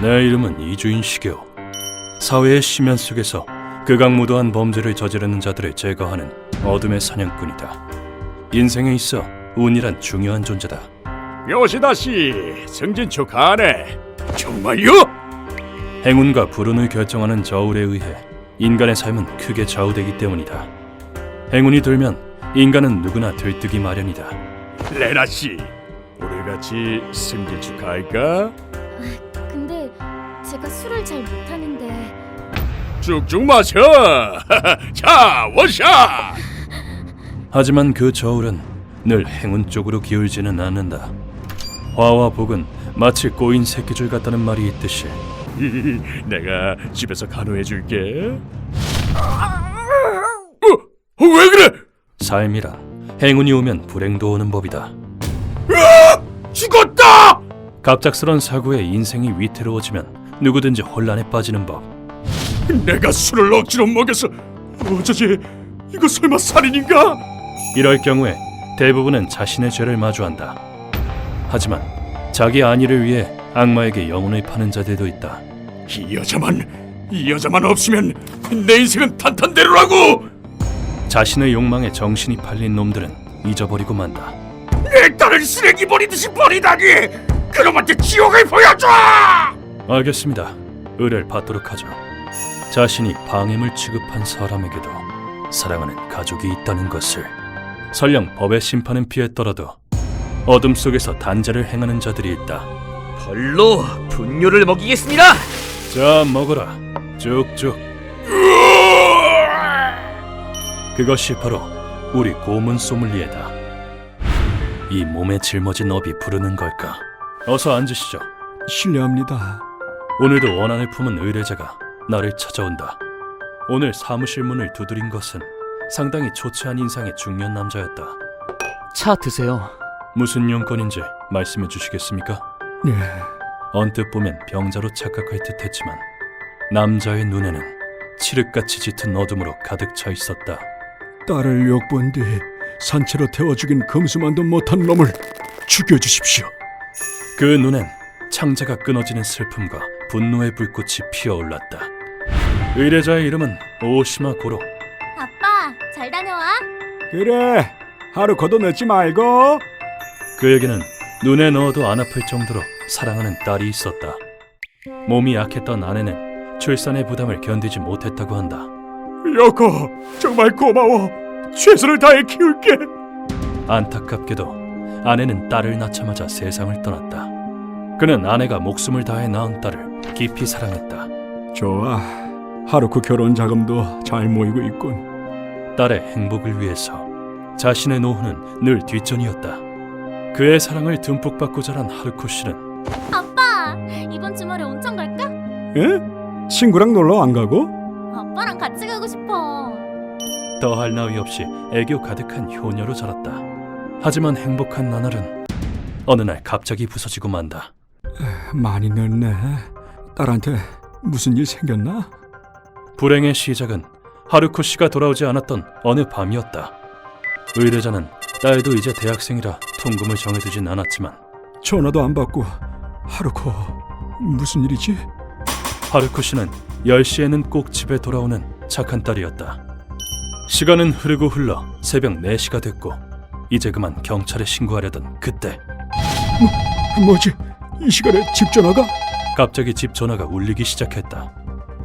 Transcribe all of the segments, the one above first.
내 이름은 이주인 시게오. 사회의 심연 속에서 극악무도한 범죄를 저지르는 자들을 제거하는 어둠의 사냥꾼이다. 인생에 있어 운이란 중요한 존재다. 요시다씨, 승진 축하하네. 정말요? 행운과 불운을 결정하는 저울에 의해 인간의 삶은 크게 좌우되기 때문이다. 행운이 들면 인간은 누구나 들뜨기 마련이다. 레나씨, 오늘같이 승진 축하할까? 근데 제가 술을 잘 못하는데. 쭉쭉 마셔. 자, 원샷. 하지만 그 저울은 늘 행운 쪽으로 기울지는 않는다. 화와 복은 마치 꼬인 새끼줄 같다는 말이 있듯이 내가 집에서 간호해줄게. 왜 그래? 삶이란 행운이 오면 불행도 오는 법이다. 죽었다! 갑작스런 사고에 인생이 위태로워지면 누구든지 혼란에 빠지는 법. 내가 술을 억지로 먹여서 어쩌지? 이거 설마 살인인가? 이럴 경우에 대부분은 자신의 죄를 마주한다. 하지만 자기 안위를 위해 악마에게 영혼을 파는 자들도 있다. 이 여자만 없으면 내 인생은 탄탄대로라고! 자신의 욕망에 정신이 팔린 놈들은 잊어버리고 만다. 내 딸을 쓰레기 버리듯이 버리다니! 그놈한테 지옥을 보여줘! 알겠습니다. 의뢰를 받도록 하죠. 자신이 방임을 취급한 사람에게도 사랑하는 가족이 있다는 것을. 설령 법의 심판은 피했더라도 어둠 속에서 단죄를 행하는 자들이 있다. 벌로 분뇨를 먹이겠습니다. 자, 먹어라. 쭉쭉. 그것이 바로 우리 고문 소믈리에다. 이 몸에 짊어진 업이 부르는 걸까? 어서 앉으시죠. 실례합니다. 오늘도 원한을 품은 의뢰자가 나를 찾아온다. 오늘 사무실 문을 두드린 것은 상당히 초췌한 인상의 중년 남자였다. 차 드세요. 무슨 용건인지 말씀해 주시겠습니까? 네, 언뜻 보면 병자로 착각할 듯했지만 남자의 눈에는 칠흑같이 짙은 어둠으로 가득 차 있었다. 딸을 욕본 뒤 산채로 태워 죽인 금수만도 못한 놈을 죽여주십시오. 그 눈엔 창자가 끊어지는 슬픔과 분노의 불꽃이 피어올랐다. 의뢰자의 이름은 오시마 고로. 아빠, 잘 다녀와. 그래, 하루코도 늦지 말고. 그에게는 눈에 넣어도 안 아플 정도로 사랑하는 딸이 있었다. 몸이 약했던 아내는 출산의 부담을 견디지 못했다고 한다. 여보, 정말 고마워. 최선을 다해 키울게. 안타깝게도 아내는 딸을 낳자마자 세상을 떠났다. 그는 아내가 목숨을 다해 낳은 딸을 깊이 사랑했다. 좋아, 하루코 결혼 자금도 잘 모이고 있군. 딸의 행복을 위해서 자신의 노후는 늘 뒷전이었다. 그의 사랑을 듬뿍 받고 자란 하루코 씨는 아빠, 이번 주말에 온천 갈까? 에? 친구랑 놀러 안 가고? 아빠랑 같이 가고 싶어. 더할 나위 없이 애교 가득한 효녀로 자랐다. 하지만 행복한 나날은 어느 날 갑자기 부서지고 만다. 많이 늦네. 딸한테 무슨 일 생겼나? 불행의 시작은 하루코 씨가 돌아오지 않았던 어느 밤이었다. 의뢰자는 딸도 이제 대학생이라 통금을 정해두진 않았지만 전화도 안 받고. 하루코, 무슨 일이지? 하루코 씨는 10시에는 꼭 집에 돌아오는 착한 딸이었다. 시간은 흐르고 흘러 새벽 4시가 됐고 이제 그만 경찰에 신고하려던 그때 뭐지? 이 시간에 집 전화가? 갑자기 집 전화가 울리기 시작했다.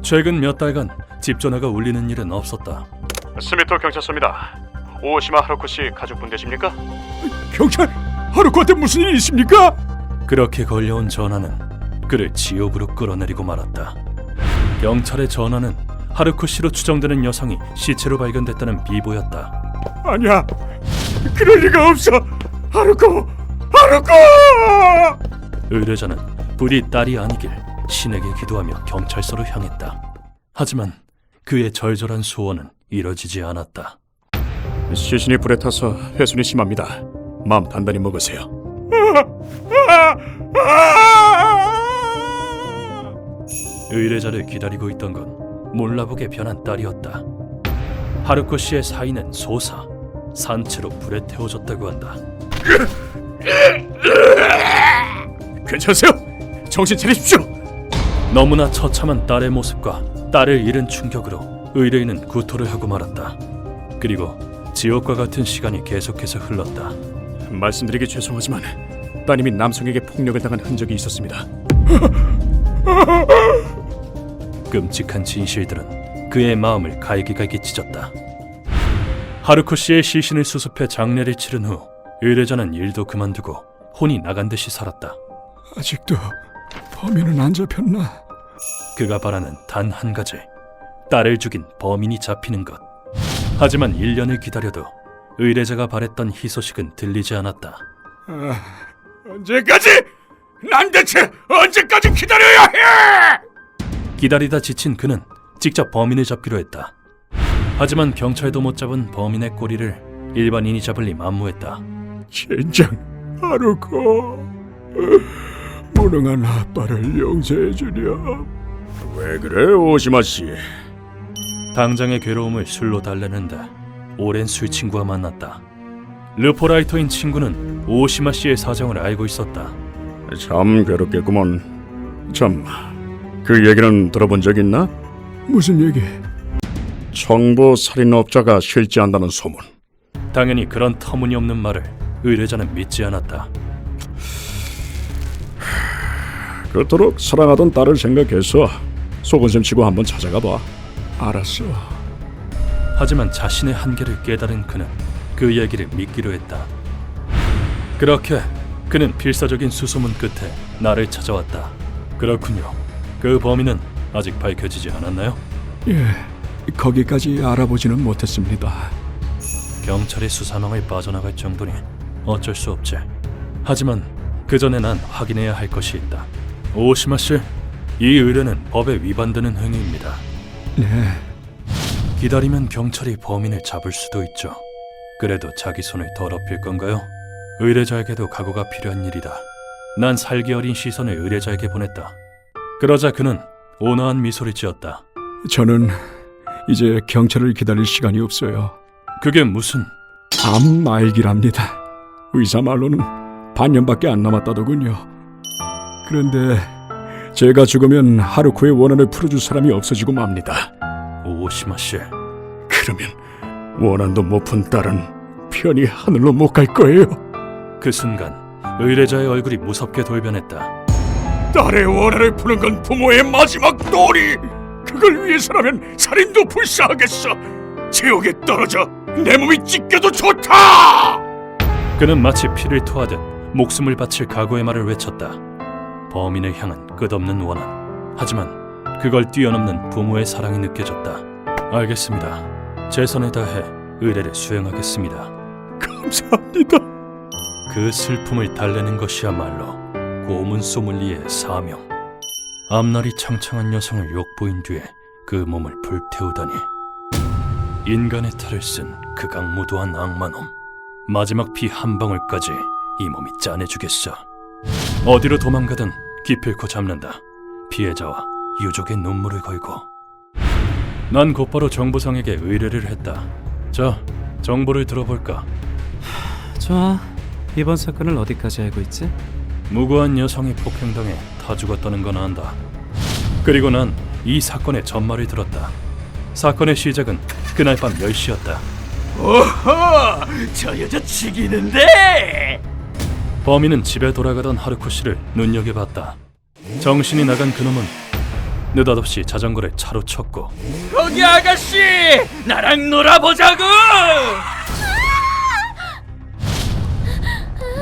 최근 몇 달간 집 전화가 울리는 일은 없었다. 스미토 경찰서입니다. 오시마 하루코 씨 가족분 되십니까? 경찰! 하루코한테 무슨 일이 있습니까? 그렇게 걸려온 전화는 그를 지옥으로 끌어내리고 말았다. 경찰의 전화는 하루코 씨로 추정되는 여성이 시체로 발견됐다는 비보였다. 아니야, 그럴 리가 없어. 하루코! 의뢰자는 부디 딸이 아니길 신에게 기도하며 경찰서로 향했다. 하지만 그의 절절한 소원은 이뤄지지 않았다. 시신이 불에 타서 훼손이 심합니다. 마음 단단히 먹으세요. 의뢰자를 기다리고 있던 건 몰라보게 변한 딸이었다. 하루코 씨의 사인은 소사, 산채로 불에 태워졌다고 한다. 괜찮으세요? 정신 차리십시오. 너무나 처참한 딸의 모습과 딸을 잃은 충격으로 의뢰인은 구토를 하고 말았다. 그리고 지옥과 같은 시간이 계속해서 흘렀다. 말씀드리기 죄송하지만 따님이 남성에게 폭력을 당한 흔적이 있었습니다. 끔찍한 진실들은 그의 마음을 갈기갈기 찢었다. 하루코 씨의 시신을 수습해 장례를 치른 후 의뢰자는 일도 그만두고 혼이 나간 듯이 살았다. 아직도 범인은 안 잡혔나? 그가 바라는 단 한 가지, 딸을 죽인 범인이 잡히는 것. 하지만 1년을 기다려도 의뢰자가 바랬던 희소식은 들리지 않았다. 언제까지? 난 대체 언제까지 기다려야 해? 기다리다 지친 그는 직접 범인을 잡기로 했다. 하지만 경찰도 못 잡은 범인의 꼬리를 일반인이 잡을 리 만무했다. 젠장 하루코, 무능한 아빠를 용서해 주렴. 왜 그래 오시마 씨? 당장의 괴로움을 술로 달래는데 오랜 술 친구와 만났다. 르포라이터인 친구는 오시마 씨의 사정을 알고 있었다. 참 괴롭겠구먼. 참, 그 얘기는 들어본 적 있나? 무슨 얘기? 청부 살인업자가 실지한다는 소문. 당연히 그런 터무니없는 말을 의뢰자는 믿지 않았다. 그토록 사랑하던 딸을 생각해서 속은셈 치고 한번 찾아가 봐. 알았어. 하지만 자신의 한계를 깨달은 그는 그 얘기를 믿기로 했다. 그렇게 그는 필사적인 수소문 끝에 나를 찾아왔다. 그렇군요. 그 범인은 아직 밝혀지지 않았나요? 예, 거기까지 알아보지는 못했습니다. 경찰의 수사망을 빠져나갈 정도니 어쩔 수 없지. 하지만 그 전에 난 확인해야 할 것이 있다. 오시마 씨, 이 의뢰는 법에 위반되는 행위입니다. 네, 기다리면 경찰이 범인을 잡을 수도 있죠. 그래도 자기 손을 더럽힐 건가요? 의뢰자에게도 각오가 필요한 일이다. 난 살기 어린 시선을 의뢰자에게 보냈다. 그러자 그는 온화한 미소를 지었다. 저는 이제 경찰을 기다릴 시간이 없어요. 그게 무슨... 암 말기랍니다. 의사 말로는 반년밖에 안 남았다더군요. 그런데 제가 죽으면 하루코의 원한을 풀어줄 사람이 없어지고 맙니다. 오시마 씨, 그러면 원한도 못 푼 딸은 편히 하늘로 못 갈 거예요. 그 순간 의뢰자의 얼굴이 무섭게 돌변했다. 딸의 원한을 푸는 건 부모의 마지막 도리. 그걸 위해서라면 살인도 불사하겠어. 지옥에 떨어져 내 몸이 찢겨도 좋다. 그는 마치 피를 토하듯 목숨을 바칠 각오의 말을 외쳤다. 범인을 향한 끝없는 원한. 하지만 그걸 뛰어넘는 부모의 사랑이 느껴졌다. 알겠습니다. 최선을 다해 의뢰를 수행하겠습니다. 감사합니다. 그 슬픔을 달래는 것이야말로 고문 소믈리에의 사명. 앞날이 창창한 여성을 욕보인 뒤에 그 몸을 불태우다니. 인간의 탈을 쓴 극악무도한 악마놈. 마지막 피 한 방울까지 이 몸이 짜내주겠어. 어디로 도망가든 기필코 잡는다. 피해자와 유족의 눈물을 걸고. 난 곧바로 정보상에게 의뢰를 했다. 자, 정보를 들어볼까? 좋아. 이번 사건을 어디까지 알고 있지? 무고한 여성이 폭행당해 다 죽었다는 건 안다. 그리고 난 이 사건의 전말을 들었다. 사건의 시작은 그날 밤 10시였다. 오호! 저 여자 죽이는데! 범인은 집에 돌아가던 하루코 씨를 눈여겨봤다. 정신이 나간 그놈은 느닷없이 자전거를 차로 쳤고. 거기 아가씨! 나랑 놀아보자고!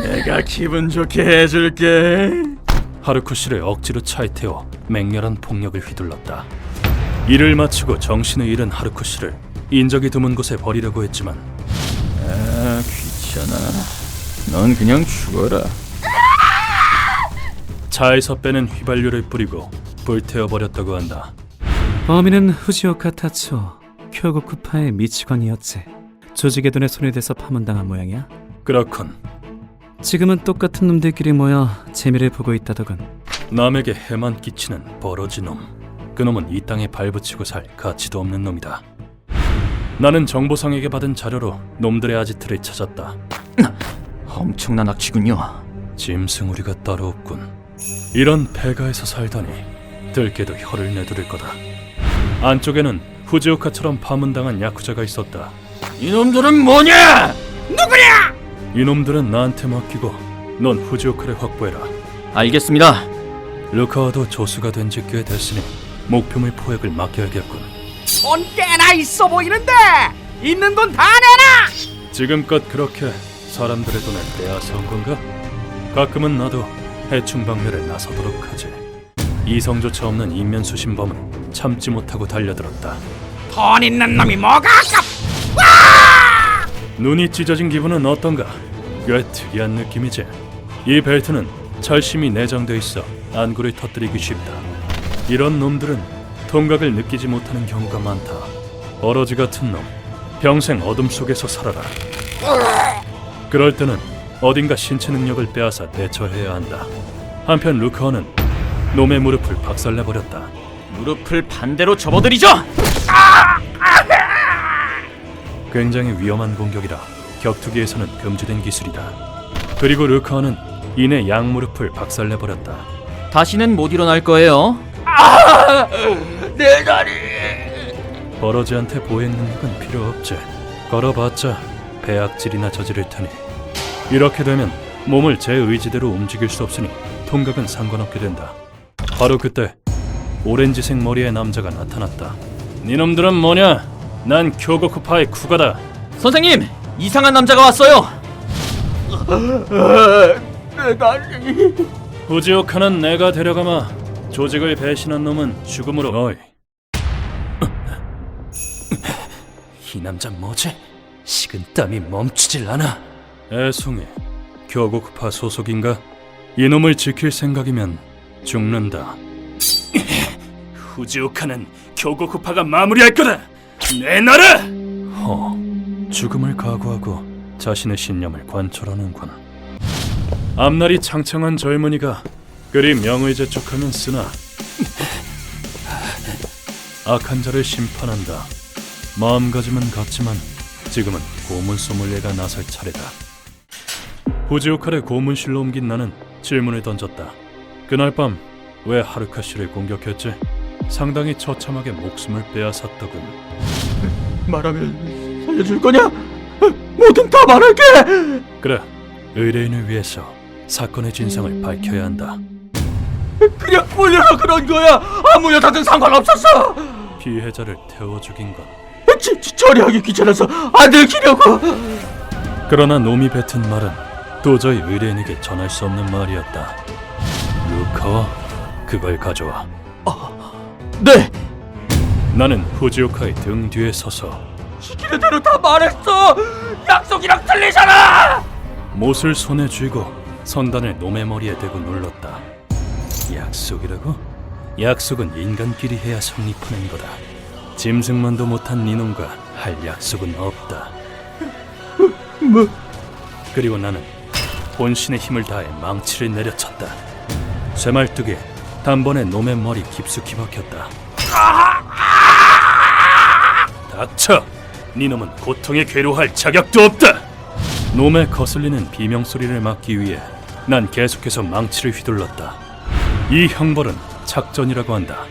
내가 기분 좋게 해줄게. 하루코 씨를 억지로 차에 태워 맹렬한 폭력을 휘둘렀다. 일을 마치고 정신을 잃은 하루코 씨를 인적이 드문 곳에 버리려고 했지만 아, 귀찮아. 넌 그냥 죽어라. 차에서 빼낸 휘발유를 뿌리고 불태워버렸다고 한다. 범인은 후지오카 타츠오, 쿄고쿠파의 미치광이었지. 조직의 돈에 손이 돼서 파문당한 모양이야. 그렇군. 지금은 똑같은 놈들끼리 모여 재미를 보고 있다더군. 남에게 해만 끼치는 버러지 놈. 그놈은 이 땅에 발붙이고 살 가치도 없는 놈이다. 나는 정보상에게 받은 자료로 놈들의 아지트를 찾았다. 엄청난 악취군요. 짐승우리가 따로 없군. 이런 폐가에서 살다니 들깨도 혀를 내두를 거다. 안쪽에는 후지오카처럼 파문당한 야쿠자가 있었다. 이놈들은 뭐냐? 이놈들은 나한테 맡기고 넌 후지오카를 확보해라. 알겠습니다. 루카와도 조수가 된 지 꽤 됐으니 목표물 포획을 맡겨야겠군. 돈 꽤나 있어 보이는데 있는 돈 다 내놔. 지금껏 그렇게 사람들의 돈을 빼앗아온 건가? 가끔은 나도 해충방멸에 나서도록 하지. 이성조차 없는 인면수신범은 참지 못하고 달려들었다. 돈 있는 놈이 뭐가 아깝. 눈이 찢어진 기분은 어떤가? 꽤 특이한 느낌이지. 이 벨트는 철심이 내장돼 있어 안구를 터뜨리기 쉽다. 이런 놈들은 통각을 느끼지 못하는 경우가 많다. 어러지 같은 놈, 평생 어둠 속에서 살아라. 그럴 때는 어딘가 신체 능력을 빼앗아 대처해야 한다. 한편 루카와는 놈의 무릎을 박살내버렸다. 무릎을 반대로 접어들이죠. 굉장히 위험한 공격이라 격투기에서는 금지된 기술이다. 그리고 루카와는 이내 양무릎을 박살내버렸다. 다시는 못 일어날 거예요. 내 다리. 버러지한테 보행 능력은 필요 없지. 걸어봤자 배악질이나 저지를 테니. 이렇게 되면 몸을 제 의지대로 움직일 수 없으니 통각은 상관없게 된다. 바로 그때 오렌지색 머리의 남자가 나타났다. 니놈들은 뭐냐? 난 쿄고쿠파의 쿠가다. 선생님, 이상한 남자가 왔어요. 내 다리. 후지오카는 내가 데려가마. 조직을 배신한 놈은 죽음으로. 어이. 이 남자 뭐지? 식은땀이 멈추질 않아. 애송이, 쿄고쿠파 소속인가? 이놈을 지킬 생각이면 죽는다. 후지오카는 쿄고쿠파가 마무리할 거다. 내놔라! 죽음을 각오하고 자신의 신념을 관철하는군. 앞날이 창창한 젊은이가 그리 명의재촉하면 쓰나 악한 자를 심판한다. 마음가짐은 같지만 지금은 고문 소믈리에가 나설 차례다. 후지오카를 고문실로 옮긴 나는 질문을 던졌다. 그날 밤 왜 하루카 씨를 공격했지? 상당히 처참하게 목숨을 빼앗았더군. 말하면 살려줄 거냐? 뭐든 다 말할게. 그래, 의뢰인을 위해서 사건의 진상을 밝혀야 한다. 그냥 몰려라 그런 거야. 아무 여자든 상관없었어. 피해자를 태워 죽인 건 처리하기 귀찮아서 안 들키려고. 그러나 놈이 뱉은 말은 도저히 의뢰인에게 전할 수 없는 말이었다. 루카와 그걸 가져와. 네. 나는 후지오카의 등 뒤에 서서 시키는 대로 다 말했어. 약속이랑 틀리잖아. 못을 손에 쥐고 선단을 놈의 머리에 대고 눌렀다. 약속이라고? 약속은 인간끼리 해야 성립하는 거다. 짐승만도 못한 니놈과 할 약속은 없다. 뭐? 그리고 나는 본신의 힘을 다해 망치를 내려쳤다. 쇠말뚝에 단번에 놈의 머리 깊숙이 박혔다. 닥쳐! 니놈은 고통에 괴로워할 자격도 없다! 놈의 거슬리는 비명소리를 막기 위해 난 계속해서 망치를 휘둘렀다. 이 형벌은 착전이라고 한다.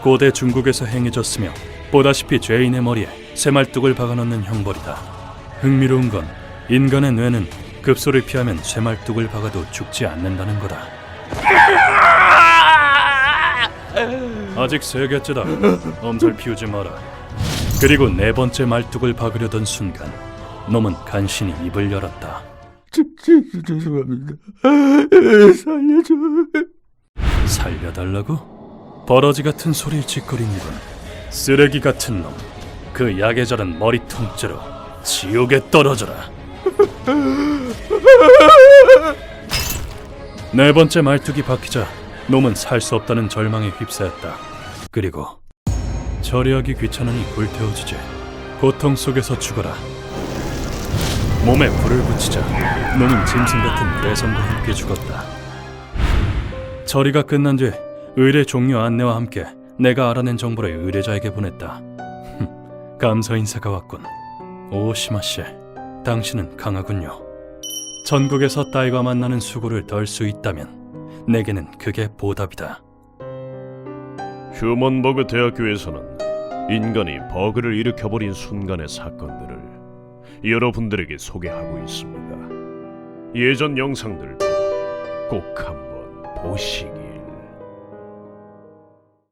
고대 중국에서 행해졌으며 보다시피 죄인의 머리에 쇠말뚝을 박아넣는 형벌이다. 흥미로운 건 인간의 뇌는 급소를 피하면 쇠말뚝을 박아도 죽지 않는다는 거다. 아직 세 개째다. 엄살 피우지 마라. 그리고 네 번째 말뚝을 박으려던 순간 놈은 간신히 입을 열었다. 죄송합니다. 살려줘. 살려달라고? 버러지 같은 소리를 짓거리는군. 쓰레기 같은 놈. 그 약에 자른 머리 통째로 지옥에 떨어져라. 네 번째 말뚝이 박히자 놈은 살 수 없다는 절망에 휩싸였다. 그리고 처리하기 귀찮으니 불태워주지. 고통 속에서 죽어라. 몸에 불을 붙이자 놈은 짐승 같은 내성과 함께 죽었다. 처리가 끝난 뒤 의뢰 종료 안내와 함께 내가 알아낸 정보를 의뢰자에게 보냈다. 감사 인사가 왔군. 오시마 씨, 당신은 강하군요. 전국에서 딸과 만나는 수고를 덜 수 있다면 내게는 그게 보답이다. 휴먼버그 대학교에서는 인간이 버그를 일으켜버린 순간의 사건들을 여러분들에게 소개하고 있습니다. 예전 영상들도 꼭 한번 보시고